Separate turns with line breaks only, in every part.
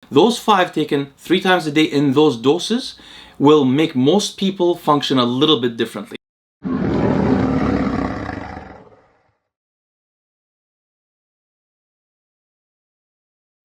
Those 5 taken 3 times a day in those doses will make most people function a little bit differently.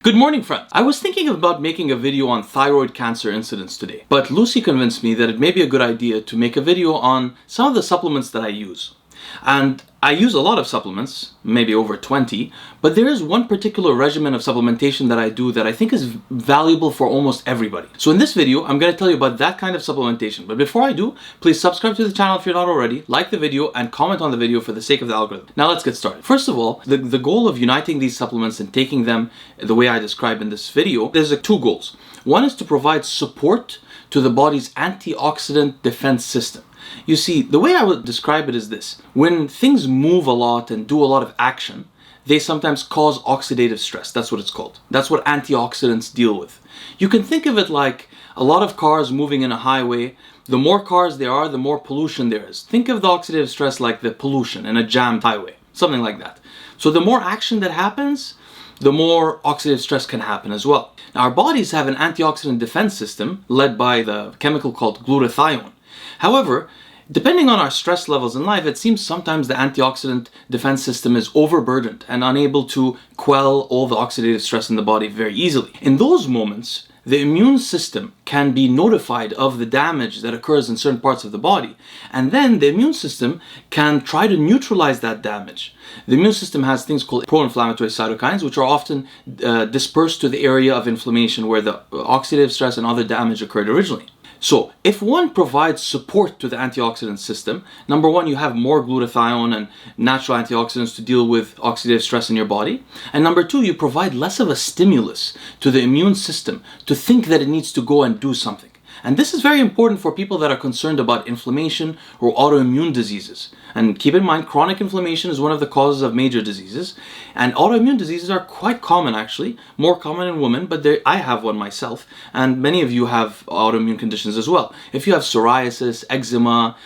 Good morning, friends. I was thinking about making a video on thyroid cancer incidence today, but Lucie convinced me that it may be a good idea to make a video on some of the supplements that I use. And I use a lot of supplements, maybe over 20, but there is one particular regimen of supplementation that I do that I think is valuable for almost everybody. So in this video, I'm going to tell you about that kind of supplementation. But before I do, please subscribe to the channel if you're not already, like the video, and comment on the video for the sake of the algorithm. Now let's get started. First of all, the goal of uniting these supplements and taking them the way I describe in this video, there's 2 goals. One is to provide support to the body's antioxidant defense system. You see, the way I would describe it is this. When things move a lot and do a lot of action, they sometimes cause oxidative stress. That's what it's called. That's what antioxidants deal with. You can think of it like a lot of cars moving in a highway. The more cars there are, the more pollution there is. Think of the oxidative stress like the pollution in a jammed highway, something like that. So the more action that happens, the more oxidative stress can happen as well. Now, our bodies have an antioxidant defense system led by the chemical called glutathione. However, depending on our stress levels in life, it seems sometimes the antioxidant defense system is overburdened and unable to quell all the oxidative stress in the body very easily. In those moments, the immune system can be notified of the damage that occurs in certain parts of the body, and then the immune system can try to neutralize that damage. The immune system has things called proinflammatory cytokines, which are often dispersed to the area of inflammation where the oxidative stress and other damage occurred originally. So, if one provides support to the antioxidant system, number one, you have more glutathione and natural antioxidants to deal with oxidative stress in your body. And number two, you provide less of a stimulus to the immune system to think that it needs to go and do something. And this is very important for people that are concerned about inflammation or autoimmune diseases. And keep in mind, chronic inflammation is one of the causes of major diseases. And autoimmune diseases are quite common, actually. More common in women, but I have one myself. And many of you have autoimmune conditions as well. If you have psoriasis, eczema,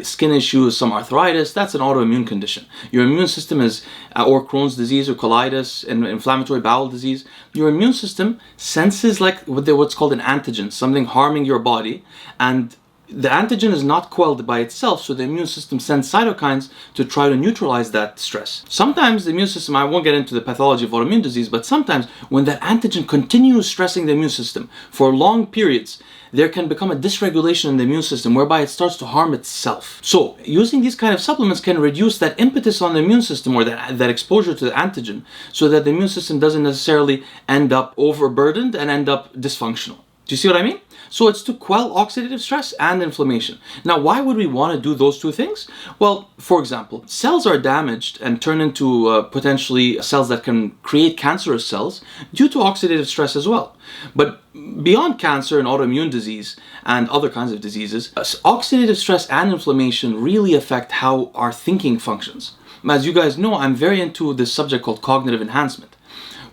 skin issues, some arthritis, that's an autoimmune condition. Your immune system is, or Crohn's disease or colitis, and inflammatory bowel disease, your immune system senses like what's called an antigen, something harming your body, and the antigen is not quelled by itself, so the immune system sends cytokines to try to neutralize that stress. Sometimes the immune system, I won't get into the pathology of autoimmune disease, but sometimes when that antigen continues stressing the immune system for long periods, there can become a dysregulation in the immune system whereby it starts to harm itself. So using these kind of supplements can reduce that impetus on the immune system or that exposure to the antigen, so that the immune system doesn't necessarily end up overburdened and end up dysfunctional. Do you see what I mean? So it's to quell oxidative stress and inflammation. Now, why would we want to do those 2 things? Well, for example, cells are damaged and turn into potentially cells that can create cancerous cells due to oxidative stress as well. But beyond cancer and autoimmune disease and other kinds of diseases, oxidative stress and inflammation really affect how our thinking functions. As you guys know, I'm very into this subject called cognitive enhancement.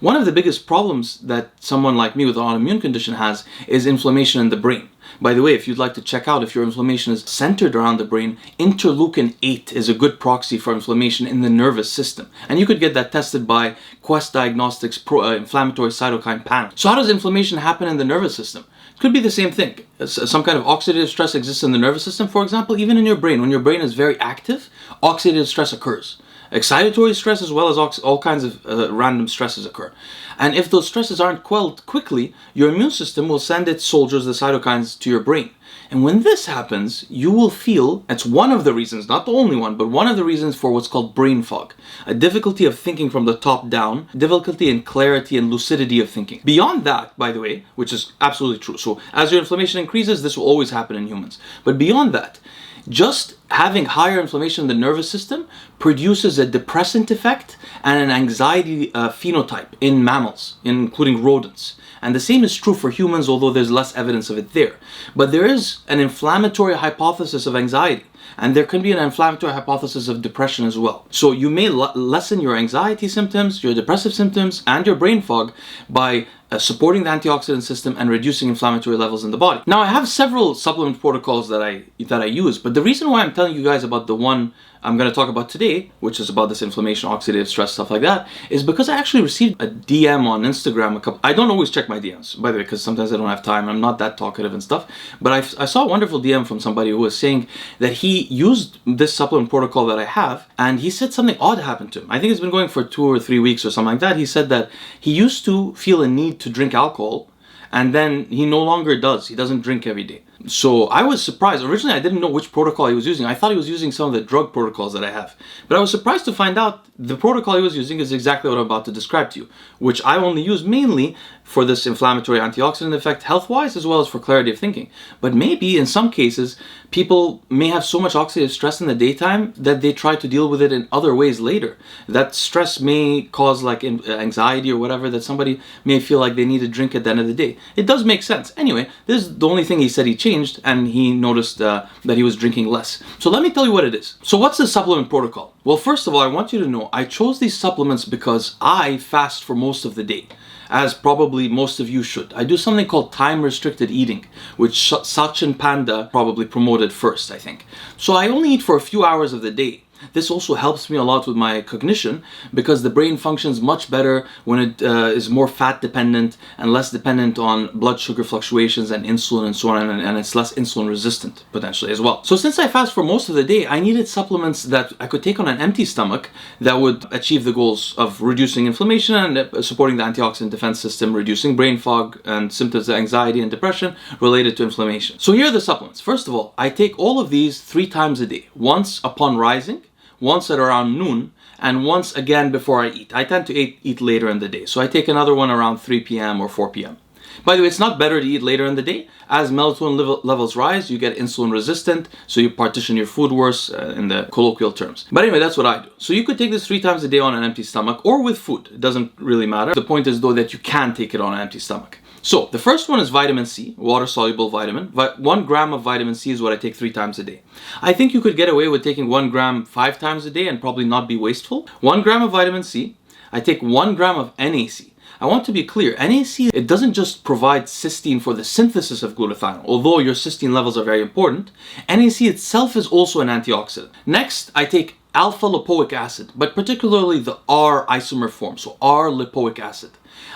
One of the biggest problems that someone like me with an autoimmune condition has is inflammation in the brain. By the way, if you'd like to check out if your inflammation is centered around the brain, interleukin 8 is a good proxy for inflammation in the nervous system. And you could get that tested by Quest Diagnostics inflammatory cytokine panel. So how does inflammation happen in the nervous system? It could be the same thing. Some kind of oxidative stress exists in the nervous system, for example, even in your brain. When your brain is very active, oxidative stress occurs. Excitatory stress as well as all kinds of random stresses occur. And if those stresses aren't quelled quickly, your immune system will send its soldiers, the cytokines, to your brain. And when this happens, you will feel, it's one of the reasons, not the only one, but one of the reasons for what's called brain fog. A difficulty of thinking from the top down, difficulty in clarity and lucidity of thinking. Beyond that, by the way, which is absolutely true. So as your inflammation increases, this will always happen in humans. But beyond that, just having higher inflammation in the nervous system produces a depressant effect and an anxiety phenotype in mammals, including rodents. And the same is true for humans, although there's less evidence of it there. But there is an inflammatory hypothesis of anxiety. And there can be an inflammatory hypothesis of depression as well. So you may lessen your anxiety symptoms, your depressive symptoms, and your brain fog by supporting the antioxidant system and reducing inflammatory levels in the body. Now, I have several supplement protocols that I use, but the reason why I'm telling you guys about the one I'm going to talk about today, which is about this inflammation, oxidative stress, stuff like that, is because I actually received a DM on Instagram I don't always check my DMs, by the way, because sometimes I don't have time. I'm not that talkative and stuff. But I saw a wonderful DM from somebody who was saying that he used this supplement protocol that I have, and he said something odd happened to him. I think it's been going for 2 or 3 weeks or something like that. He said that he used to feel a need to drink alcohol, and then he no longer does. He doesn't drink every day. So I was surprised. Originally, I didn't know which protocol he was using. I thought he was using some of the drug protocols that I have. But I was surprised to find out the protocol he was using is exactly what I'm about to describe to you, which I only use mainly for this inflammatory antioxidant effect health-wise, as well as for clarity of thinking. But maybe in some cases, people may have so much oxidative stress in the daytime that they try to deal with it in other ways later. That stress may cause like anxiety or whatever, that somebody may feel like they need to drink at the end of the day. It does make sense. Anyway, this is the only thing he said he changed, and he noticed that he was drinking less. So let me tell you what it is. So what's the supplement protocol? Well, first of all, I want you to know I chose these supplements because I fast for most of the day, as probably most of you should. I do something called time-restricted eating, which Sachin Panda probably promoted first, I think. So I only eat for a few hours of the day. This also helps me a lot with my cognition because the brain functions much better when it is more fat dependent and less dependent on blood sugar fluctuations and insulin and so on, and it's less insulin resistant potentially as well. So since I fast for most of the day, I needed supplements that I could take on an empty stomach that would achieve the goals of reducing inflammation and supporting the antioxidant defense system, reducing brain fog and symptoms of anxiety and depression related to inflammation. So here are the supplements. First of all, I take all of these 3 times a day, once upon rising, once at around noon, and once again before I eat. I tend to eat later in the day, so I take another one around 3 p.m. or 4 p.m. By the way, it's not better to eat later in the day. As melatonin levels rise, you get insulin resistant, so you partition your food worse in the colloquial terms. But anyway, that's what I do. So you could take this 3 times a day on an empty stomach or with food. It doesn't really matter. The point is though that you can take it on an empty stomach. So the first one is vitamin C, water-soluble vitamin. 1 gram of vitamin C is what I take 3 times a day. I think you could get away with taking 1 gram 5 times a day and probably not be wasteful. 1 gram of vitamin C. I take 1 gram of NAC. I want to be clear, NAC, it doesn't just provide cysteine for the synthesis of glutathione, although your cysteine levels are very important. NAC itself is also an antioxidant. Next, I take alpha lipoic acid, but particularly the R isomer form, so R lipoic acid.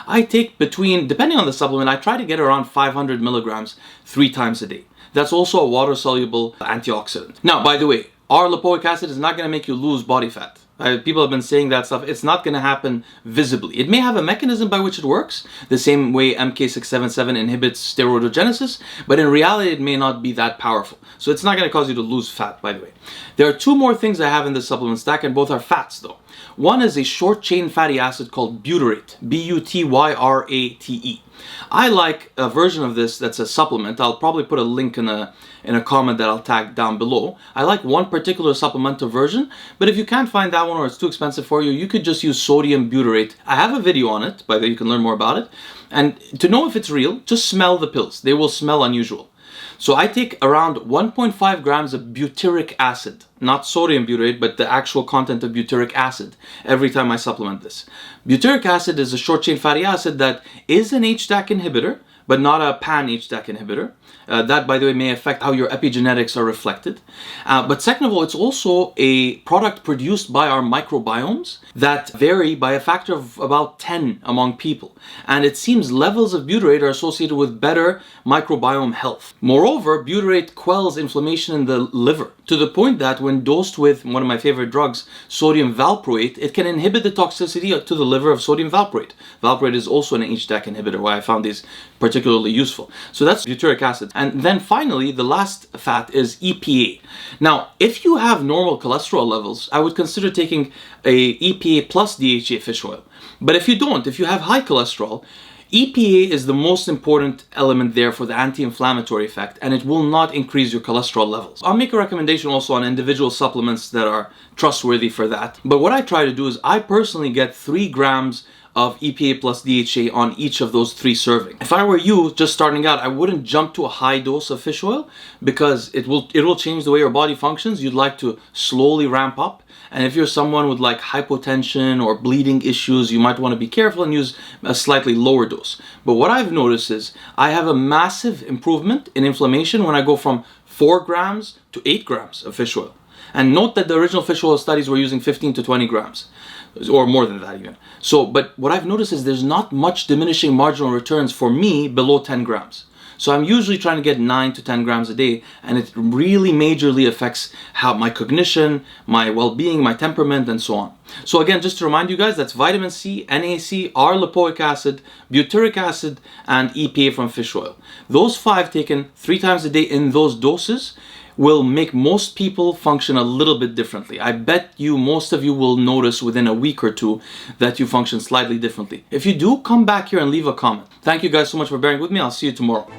I take depending on the supplement, I try to get around 500 milligrams 3 times a day. That's also a water-soluble antioxidant. Now, by the way, R lipoic acid is not going to make you lose body fat. People have been saying that stuff. It's not going to happen visibly. It may have a mechanism by which it works, the same way MK677 inhibits steroidogenesis, but in reality, it may not be that powerful. So it's not going to cause you to lose fat, by the way. There are 2 more things I have in the supplement stack, and both are fats, though. One is a short-chain fatty acid called Butyric, Butyarate. I like a version of this that's a supplement. I'll probably put a link in a comment that I'll tag down below. I like one particular supplemental version, but if you can't find that one or it's too expensive for you, you could just use sodium butyrate. I have a video on it, by the way, you can learn more about it. And to know if it's real, just smell the pills. They will smell unusual. So I take around 1.5 grams of butyric acid, not sodium butyrate, but the actual content of butyric acid every time I supplement this. Butyric acid is a short-chain fatty acid that is an HDAC inhibitor, but not a pan-HDAC inhibitor. That, by the way, may affect how your epigenetics are reflected. But second of all, it's also a product produced by our microbiomes that vary by a factor of about 10 among people. And it seems levels of butyrate are associated with better microbiome health. Moreover, butyrate quells inflammation in the liver to the point that when dosed with one of my favorite drugs, sodium valproate, it can inhibit the toxicity to the liver of sodium valproate. Valproate is also an HDAC inhibitor, why I found these particularly useful. So that's butyric acid. And then finally, the last fat is EPA. Now, if you have normal cholesterol levels, I would consider taking a EPA plus DHA fish oil. But if you don't, if you have high cholesterol, EPA is the most important element there for the anti-inflammatory effect, and it will not increase your cholesterol levels. I'll make a recommendation also on individual supplements that are trustworthy for that. But what I try to do is I personally get 3 grams of EPA plus DHA on each of those 3 servings. If I were you just starting out, I wouldn't jump to a high dose of fish oil because it will change the way your body functions. You'd like to slowly ramp up. And if you're someone with like hypotension or bleeding issues, you might want to be careful and use a slightly lower dose. But what I've noticed is I have a massive improvement in inflammation when I go from 4 grams to 8 grams of fish oil. And note that the original fish oil studies were using 15 to 20 grams, or more than that even. So, but what I've noticed is there's not much diminishing marginal returns for me below 10 grams. So I'm usually trying to get 9 to 10 grams a day, and it really majorly affects how my cognition, my well-being, my temperament, and so on. So again, just to remind you guys, that's vitamin C, NAC, R-lipoic acid, butyric acid, and EPA from fish oil. Those 5 taken 3 times a day in those doses will make most people function a little bit differently. I bet you most of you will notice within a week or 2 that you function slightly differently. If you do, come back here and leave a comment. Thank you guys so much for bearing with me. I'll see you tomorrow.